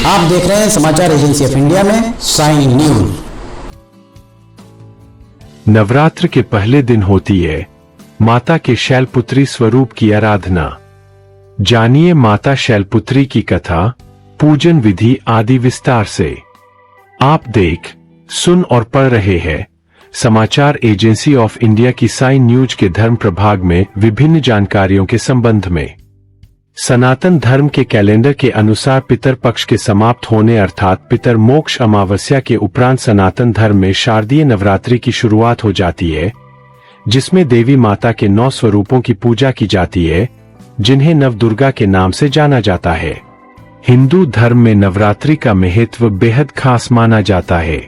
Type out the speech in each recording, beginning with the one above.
आप देख रहे हैं समाचार एजेंसी ऑफ इंडिया में साइन न्यूज। नवरात्र के पहले दिन होती है माता के शैलपुत्री स्वरूप की आराधना। जानिए माता शैलपुत्री की कथा, पूजन विधि आदि विस्तार से। आप देख, सुन और पढ़ रहे हैं समाचार एजेंसी ऑफ इंडिया की साइन न्यूज के धर्म प्रभाग में विभिन्न जानकारियों के संबंध में। सनातन धर्म के कैलेंडर के अनुसार पितर पक्ष के समाप्त होने अर्थात पितर मोक्ष अमावस्या के उपरांत सनातन धर्म में शारदीय नवरात्रि की शुरुआत हो जाती है, जिसमें देवी माता के 9 स्वरूपों की पूजा की जाती है, जिन्हें नवदुर्गा के नाम से जाना जाता है। हिंदू धर्म में नवरात्रि का महत्व बेहद खास माना जाता है।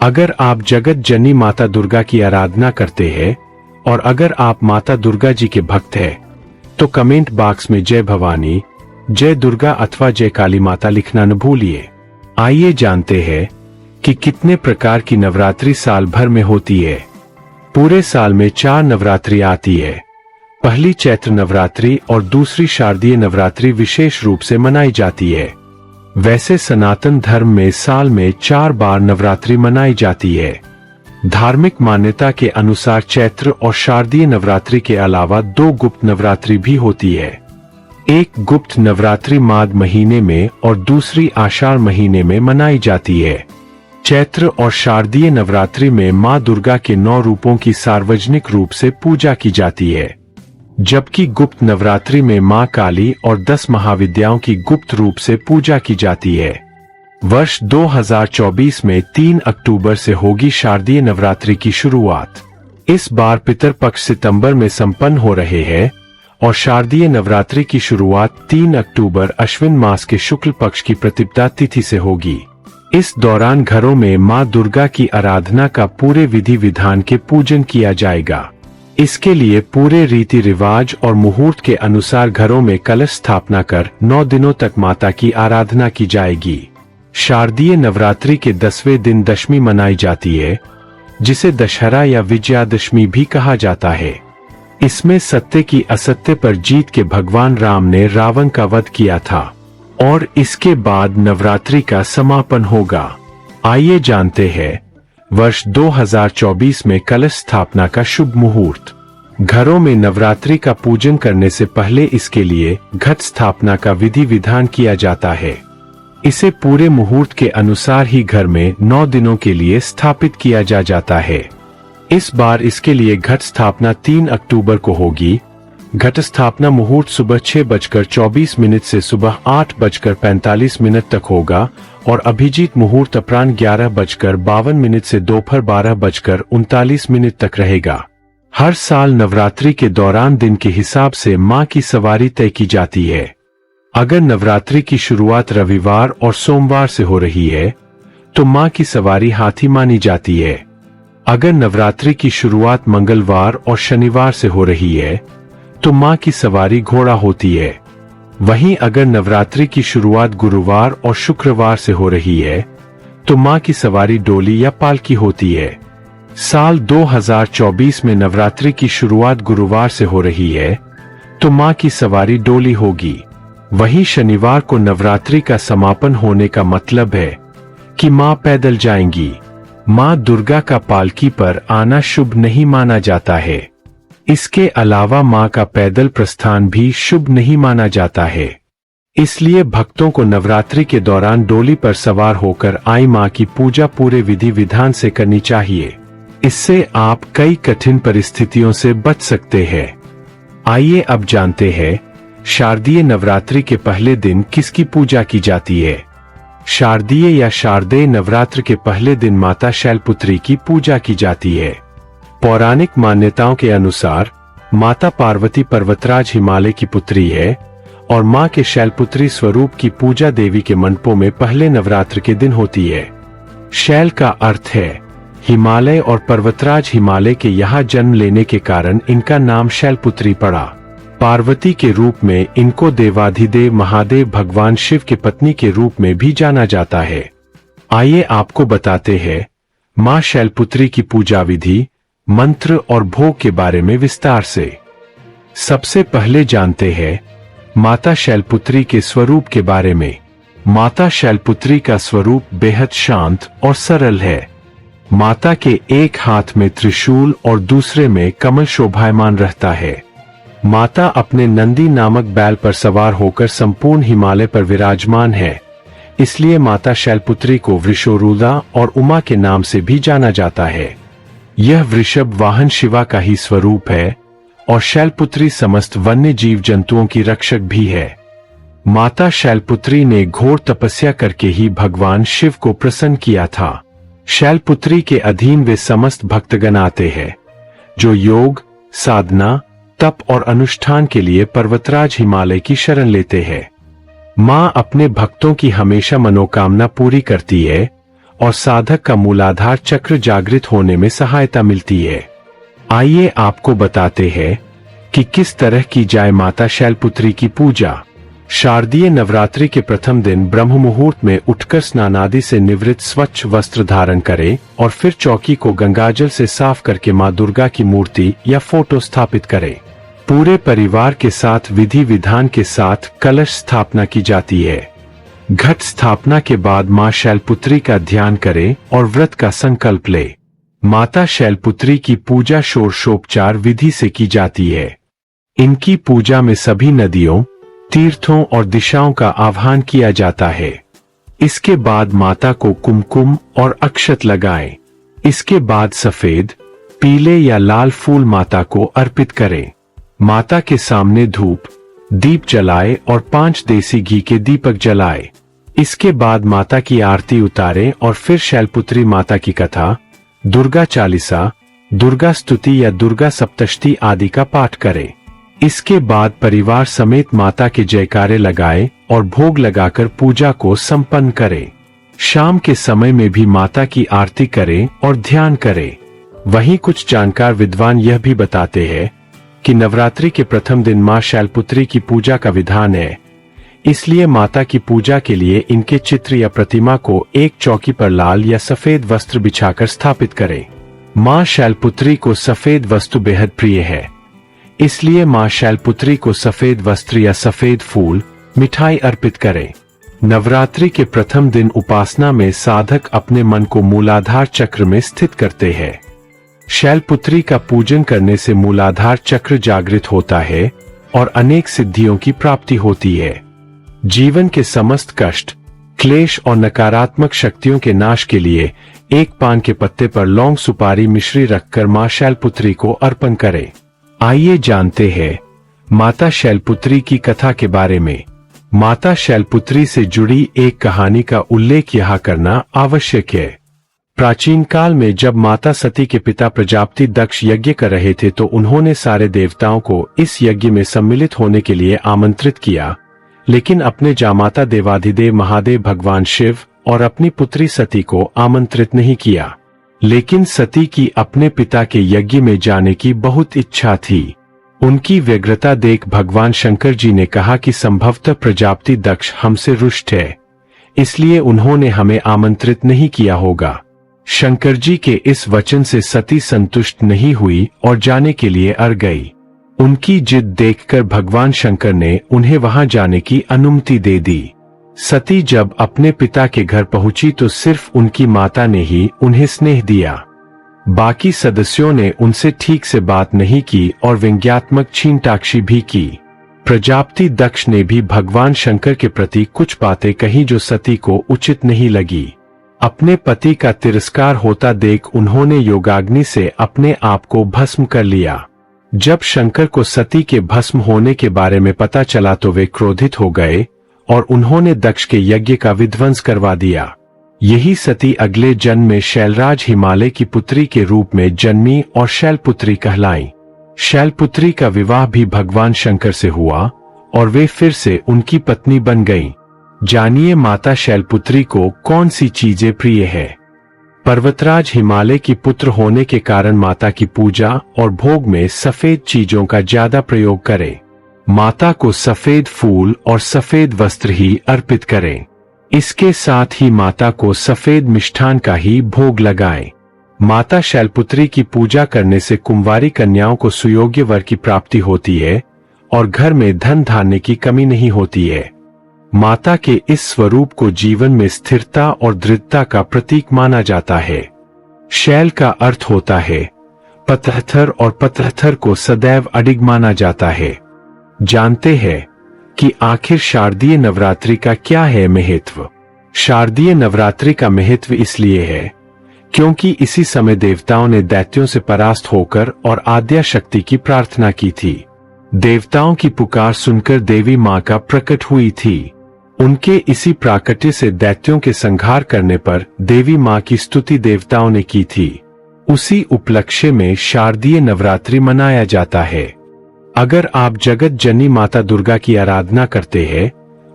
अगर आप जगत जननी माता दुर्गा की आराधना करते हैं और अगर आप माता दुर्गा जी के भक्त हैं, तो कमेंट बॉक्स में जय भवानी, जय दुर्गा अथवा जय काली माता लिखना न भूलिए। आइए जानते हैं कि कितने प्रकार की नवरात्रि साल भर में होती है। पूरे साल में 4 नवरात्रि आती है। पहली चैत्र नवरात्रि और दूसरी शारदीय नवरात्रि विशेष रूप से मनाई जाती है। वैसे सनातन धर्म में साल में 4 बार नवरात्रि मनाई जाती है। धार्मिक मान्यता के अनुसार चैत्र और शारदीय नवरात्रि के अलावा 2 गुप्त नवरात्रि भी होती है। एक गुप्त नवरात्रि माघ महीने में और दूसरी आषाढ़ महीने में मनाई जाती है। चैत्र और शारदीय नवरात्रि में मां दुर्गा के 9 रूपों की सार्वजनिक रूप से पूजा की जाती है, जबकि गुप्त नवरात्रि में मां काली और 10 महाविद्याओं की गुप्त रूप से पूजा की जाती है। वर्ष 2024 में 3 अक्टूबर से होगी शारदीय नवरात्रि की शुरुआत। इस बार पितरपक्ष सितंबर में संपन्न हो रहे हैं और शारदीय नवरात्रि की शुरुआत 3 अक्टूबर अश्विन मास के शुक्ल पक्ष की प्रतिपदा तिथि से होगी। इस दौरान घरों में मां दुर्गा की आराधना का पूरे विधि विधान के पूजन किया जाएगा। इसके लिए पूरे रीति रिवाज और मुहूर्त के अनुसार घरों में कलश स्थापना कर 9 दिनों तक माता की आराधना की जाएगी। शारदीय नवरात्रि के 10वें दिन दशमी मनाई जाती है, जिसे दशहरा या विजयादशमी भी कहा जाता है। इसमें सत्य की असत्य पर जीत के भगवान राम ने रावण का वध किया था और इसके बाद नवरात्रि का समापन होगा। आइए जानते हैं वर्ष 2024 में कलश स्थापना का शुभ मुहूर्त। घरों में नवरात्रि का पूजन करने से पहले इसके लिए घट स्थापना का विधि विधान किया जाता है। इसे पूरे मुहूर्त के अनुसार ही घर में 9 दिनों के लिए स्थापित किया जाता है। इस बार इसके लिए घट स्थापना 3 अक्टूबर को होगी। घट स्थापना मुहूर्त सुबह 6:24 से सुबह 8:45 तक होगा और अभिजीत मुहूर्त अपराह्न 11:52 से दोपहर 12:39 तक रहेगा। हर साल नवरात्रि के दौरान दिन के हिसाब से मां की सवारी तय की जाती है। अगर नवरात्रि की शुरुआत रविवार और सोमवार से हो रही है, तो मां की सवारी हाथी मानी जाती है। अगर नवरात्रि की शुरुआत मंगलवार और शनिवार से हो रही है, तो मां की सवारी घोड़ा होती है। वहीं अगर नवरात्रि की शुरुआत गुरुवार और शुक्रवार से हो रही है, तो मां की सवारी डोली या पालकी होती है। साल 2024 में नवरात्रि की शुरुआत गुरुवार से हो रही है, तो मां की सवारी डोली होगी। वहीं शनिवार को नवरात्रि का समापन होने का मतलब है कि मां पैदल जाएंगी। मां दुर्गा का पालकी पर आना शुभ नहीं माना जाता है। इसके अलावा मां का पैदल प्रस्थान भी शुभ नहीं माना जाता है। इसलिए भक्तों को नवरात्रि के दौरान डोली पर सवार होकर आई मां की पूजा पूरे विधि विधान से करनी चाहिए। इससे आप कई कठिन परिस्थितियों से बच सकते हैं। आइए अब जानते हैं शारदीय नवरात्रि के पहले दिन किसकी पूजा की जाती है। शारदीय या शारदेय नवरात्र के पहले दिन माता शैलपुत्री की पूजा की जाती है। पौराणिक मान्यताओं के अनुसार माता पार्वती पर्वतराज हिमालय की पुत्री है और मां के शैलपुत्री स्वरूप की पूजा देवी के मंडपों में पहले नवरात्र के दिन होती है। शैल का अर्थ है हिमालय और पर्वतराज हिमालय के यहाँ जन्म लेने के कारण इनका नाम शैलपुत्री पड़ा। पार्वती के रूप में इनको देवाधिदेव महादेव भगवान शिव के पत्नी के रूप में भी जाना जाता है। आइए आपको बताते हैं मां शैलपुत्री की पूजा विधि, मंत्र और भोग के बारे में विस्तार से। सबसे पहले जानते हैं माता शैलपुत्री के स्वरूप के बारे में। माता शैलपुत्री का स्वरूप बेहद शांत और सरल है। माता के एक हाथ में त्रिशूल और दूसरे में कमल शोभायमान रहता है। माता अपने नंदी नामक बैल पर सवार होकर संपूर्ण हिमालय पर विराजमान है। इसलिए माता शैलपुत्री को वृषोरुदा और उमा के नाम से भी जाना जाता है। यह वृषभ वाहन शिवा का ही स्वरूप है और शैलपुत्री समस्त वन्य जीव जंतुओं की रक्षक भी है। माता शैलपुत्री ने घोर तपस्या करके ही भगवान शिव को प्रसन्न किया था। शैलपुत्री के अधीन वे समस्त भक्तगण आते हैं जो योग, साधना, तप और अनुष्ठान के लिए पर्वतराज हिमालय की शरण लेते हैं। मां अपने भक्तों की हमेशा मनोकामना पूरी करती है और साधक का मूलाधार चक्र जागृत होने में सहायता मिलती है। आइए आपको बताते हैं कि किस तरह की जाए माता शैलपुत्री की पूजा। शारदीय नवरात्रि के प्रथम दिन ब्रह्म मुहूर्त में उठकर स्नान आदि से निवृत्त स्वच्छ वस्त्र धारण करें और फिर चौकी को गंगाजल से साफ करके मां दुर्गा की मूर्ति या फोटो स्थापित करें। पूरे परिवार के साथ विधि विधान के साथ कलश स्थापना की जाती है। घट स्थापना के बाद मां शैलपुत्री का ध्यान करें और व्रत का संकल्प ले। माता शैलपुत्री की पूजा षोडशोपचार विधि से की जाती है। इनकी पूजा में सभी नदियों, तीर्थों और दिशाओं का आह्वान किया जाता है। इसके बाद माता को कुमकुम और अक्षत लगाएं। इसके बाद सफेद, पीले या लाल फूल माता को अर्पित करें। माता के सामने धूप, दीप जलाए और 5 देसी घी के दीपक जलाए। इसके बाद माता की आरती उतारें और फिर शैलपुत्री माता की कथा, दुर्गा चालीसा, दुर्गा स्तुति या दुर्गा सप्तशती आदि का पाठ करें। इसके बाद परिवार समेत माता के जयकारे लगाएं और भोग लगाकर पूजा को संपन्न करें। शाम के समय में भी माता की आरती करें और ध्यान करें। वहीं कुछ जानकार विद्वान यह भी बताते हैं कि नवरात्रि के प्रथम दिन मां शैलपुत्री की पूजा का विधान है। इसलिए माता की पूजा के लिए इनके चित्र या प्रतिमा को एक चौकी पर लाल या सफेद वस्त्र बिछाकर स्थापित करें। मां शैलपुत्री को सफेद वस्तु बेहद प्रिय है। इसलिए मां शैलपुत्री को सफेद वस्त्र या सफेद फूल, मिठाई अर्पित करें। नवरात्रि के प्रथम दिन उपासना में साधक अपने मन को मूलाधार चक्र में स्थित करते हैं। शैलपुत्री का पूजन करने से मूलाधार चक्र जागृत होता है और अनेक सिद्धियों की प्राप्ति होती है। जीवन के समस्त कष्ट, क्लेश और नकारात्मक शक्तियों के नाश के लिए एक पान के पत्ते पर लौंग, सुपारी, मिश्री रखकर मां शैलपुत्री को अर्पण करें। आइए जानते हैं माता शैलपुत्री की कथा के बारे में। माता शैलपुत्री से जुड़ी एक कहानी का उल्लेख यहाँ करना आवश्यक है। प्राचीन काल में जब माता सती के पिता प्रजापति दक्ष यज्ञ कर रहे थे तो उन्होंने सारे देवताओं को इस यज्ञ में सम्मिलित होने के लिए आमंत्रित किया, लेकिन अपने जामाता देवाधिदेव महादेव भगवान शिव और अपनी पुत्री सती को आमंत्रित नहीं किया। लेकिन सती की अपने पिता के यज्ञ में जाने की बहुत इच्छा थी। उनकी व्यग्रता देख भगवान शंकर जी ने कहा कि संभवतः प्रजापति दक्ष हमसे रुष्ट है, इसलिए उन्होंने हमें आमंत्रित नहीं किया होगा। शंकर जी के इस वचन से सती संतुष्ट नहीं हुई और जाने के लिए अड़ गई। उनकी जिद देखकर भगवान शंकर ने उन्हें वहां जाने की अनुमति दे दी। सती जब अपने पिता के घर पहुंची तो सिर्फ उनकी माता ने ही उन्हें स्नेह दिया। बाकी सदस्यों ने उनसे ठीक से बात नहीं की और व्यंग्यात्मक छीनटाक्षी भी की। प्रजापति दक्ष ने भी भगवान शंकर के प्रति कुछ बातें कही जो सती को उचित नहीं लगी। अपने पति का तिरस्कार होता देख उन्होंने योगाग्नि से अपने आप को भस्म कर लिया। जब शंकर को सती के भस्म होने के बारे में पता चला तो वे क्रोधित हो गए और उन्होंने दक्ष के यज्ञ का विध्वंस करवा दिया। यही सती अगले जन्म में शैलराज हिमालय की पुत्री के रूप में जन्मी और शैलपुत्री कहलाई। शैलपुत्री का विवाह भी भगवान शंकर से हुआ और वे फिर से उनकी पत्नी बन गईं। जानिए माता शैलपुत्री को कौन सी चीजें प्रिय है। पर्वतराज हिमालय की पुत्र होने के कारण माता की पूजा और भोग में सफेद चीजों का ज्यादा प्रयोग करें। माता को सफेद फूल और सफेद वस्त्र ही अर्पित करें। इसके साथ ही माता को सफेद मिष्ठान का ही भोग लगाएं। माता शैलपुत्री की पूजा करने से कुंवारी कन्याओं को सुयोग्य वर की प्राप्ति होती है और घर में धन धान्य की कमी नहीं होती है। माता के इस स्वरूप को जीवन में स्थिरता और दृढ़ता का प्रतीक माना जाता है। शैल का अर्थ होता है पत्थर, और पत्थर को सदैव अडिग माना जाता है। जानते हैं कि आखिर शारदीय नवरात्रि का क्या है महत्व? शारदीय नवरात्रि का महत्व इसलिए है क्योंकि इसी समय देवताओं ने दैत्यों से परास्त होकर और आद्या शक्ति की प्रार्थना की थी। देवताओं की पुकार सुनकर देवी मां का प्रकट हुई थी। उनके इसी प्राकट्य से दैत्यों के संहार करने पर देवी मां की स्तुति देवताओं ने की थी। उसी उपलक्ष्य में शारदीय नवरात्रि मनाया जाता है। अगर आप जगत जननी माता दुर्गा की आराधना करते हैं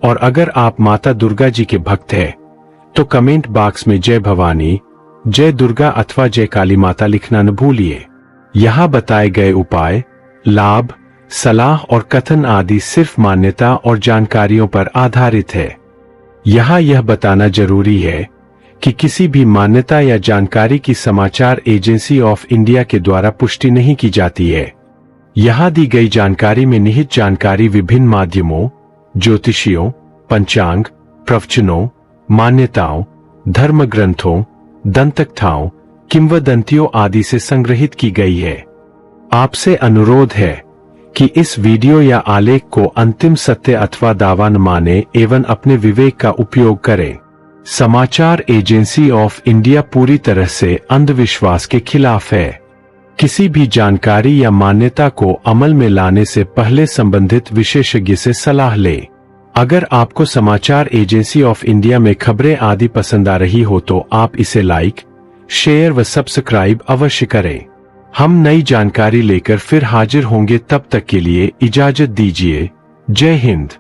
और अगर आप माता दुर्गा जी के भक्त हैं, तो कमेंट बॉक्स में जय भवानी, जय दुर्गा अथवा जय काली माता लिखना न भूलिए। यहाँ बताए गए उपाय, लाभ, सलाह और कथन आदि सिर्फ मान्यता और जानकारियों पर आधारित है। यहाँ यह बताना जरूरी है कि किसी भी मान्यता या जानकारी की समाचार एजेंसी ऑफ इंडिया के द्वारा पुष्टि नहीं की जाती है। यहाँ दी गई जानकारी में निहित जानकारी विभिन्न माध्यमों, ज्योतिषियों, पंचांग, प्रवचनों, मान्यताओं, धर्म ग्रंथों, दंतकथाओं, किंवदंतियों आदि से संग्रहित की गई है। आपसे अनुरोध है कि इस वीडियो या आलेख को अंतिम सत्य अथवा दावा न माने एवं अपने विवेक का उपयोग करें। समाचार एजेंसी ऑफ इंडिया पूरी तरह से अंधविश्वास के खिलाफ है। किसी भी जानकारी या मान्यता को अमल में लाने से पहले संबंधित विशेषज्ञ से सलाह लें। अगर आपको समाचार एजेंसी ऑफ इंडिया में खबरें आदि पसंद आ रही हो तो आप इसे लाइक, शेयर व सब्सक्राइब अवश्य करें। हम नई जानकारी लेकर फिर हाजिर होंगे, तब तक के लिए इजाजत दीजिए। जय हिंद।